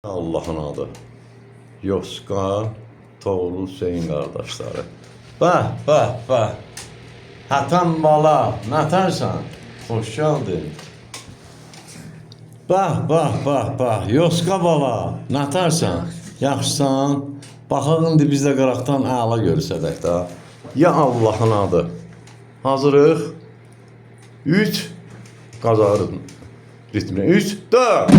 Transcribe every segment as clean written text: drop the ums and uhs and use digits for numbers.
Allah'ın adı. Yoska, Toğrul Hüseyin qardaşları. Bax, bax, bax. Hatan bala, natarsan? Xoş gəldin. Bax, bax, bax, bax. Yoska bala, natarsan? Yaxşısan? Baxaq indi biz də qıraqdan əla görsədək də. Ya Allah'ın adı. Hazırıq. 3 qazarın ritmine. 3 4.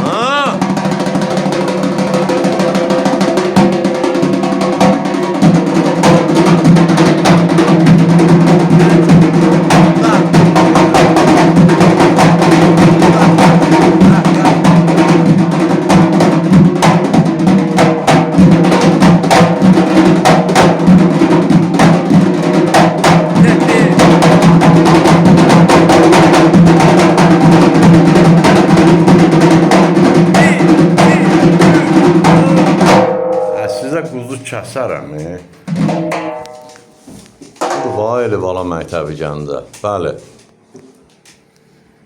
Ha! Sizə quzu kəsərəm. Vay elə bala məktəbi gəndə. Bəli.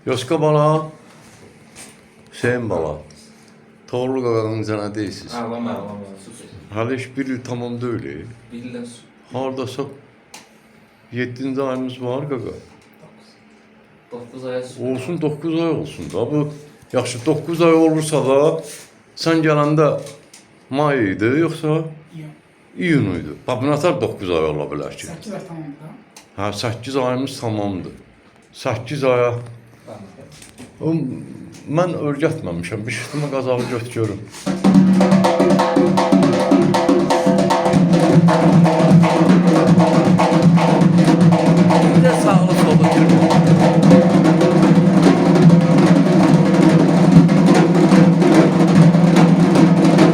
Yoska bala. Hüseyin bala. Toğrul qaqağınıza nə deyirsiniz? Ağlama, sus. Hələ iş bir il tamam deyil. Bilirlər sus. Hardasa 7-ci ayımız var qaqa. 9 aya sus. Olsun 9 ay olsun da. Bu yaxşı 9 ay olursa da sən gələndə may idi yoxsa iyun idi. Bax nəsə 9 ay ola bilər ki. 8 ay tamamdır da. Hə 8 ayımız tamamdır. 8 aya mən öyrətməmişəm. Bir şıxtımı qazağı göt görüm. Bir də sağlı solu girmə.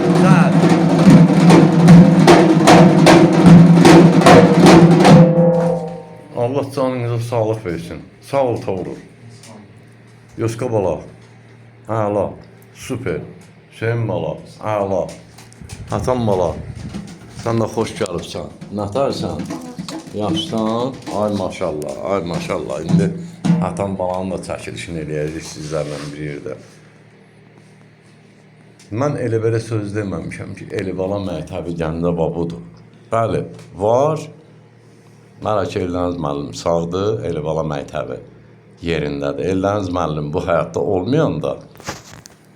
Güzel. Allah canınıza sağlıq versin. Sağ ol Toğrul. Yoska bala. Əla. Süper. Hüseyin bala. Əla. Hasan bala. Sən də xoş gəlibsən. Nətərsən? Yaxşısan? Ay maşallah. Ay maşallah. İndi Hasan balanın da çəkilişini eləyəcək sizlərlə bir yerdə. Mən elə belə söz deməmişəm ki, Elibala məktəbi Gəncəba budur. Bəli, var. Mələk Eldəniz müəllim sağdır, Elibala məktəbi yerindədir. Eldəniz müəllim bu həyatda olmayanda,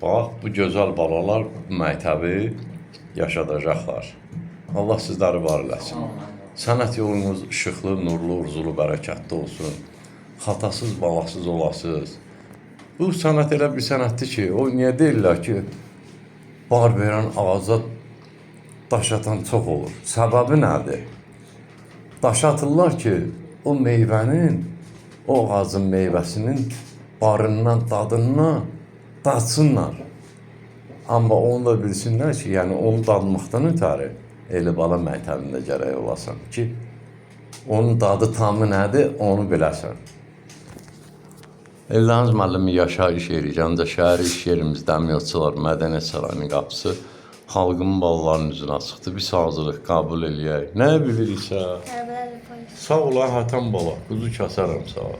bax, bu gözəl balalar bu məktəbi yaşadacaqlar. Allah sizləri var eləsin. Sənət yolunuz işıqlı, nurlu, urzulu, bərəkətli olsun. Xatasız, balasız olasınız. Bu sənət elə bir sənətdir ki, o niyə deyirlər ki, bar verən ağaca daş atan çox olur. Səbəbi nədir? Daş atırlar ki, o meyvənin, o ağacın meyvəsinin barından, dadından dadsınlar. Amma onu da bilsinlər ki, yəni onu dadmaqdan ötəri Elibala məktəbində gərək olasan ki, onun dadı tamı nədir, onu biləsən. Eldəniz müəllimi yaşayış yeri, Gəncə şəhəri iş yerimiz Dəmiyyatçılar Mədəniyyət Sarayının qapısı xalqın balalarının üzünə açıqdır. Bir sağcılıq qəbul eləyək. Nə biliriksə? Sağ ol, Hətən bala. Quzu kəsərəm sağ ol.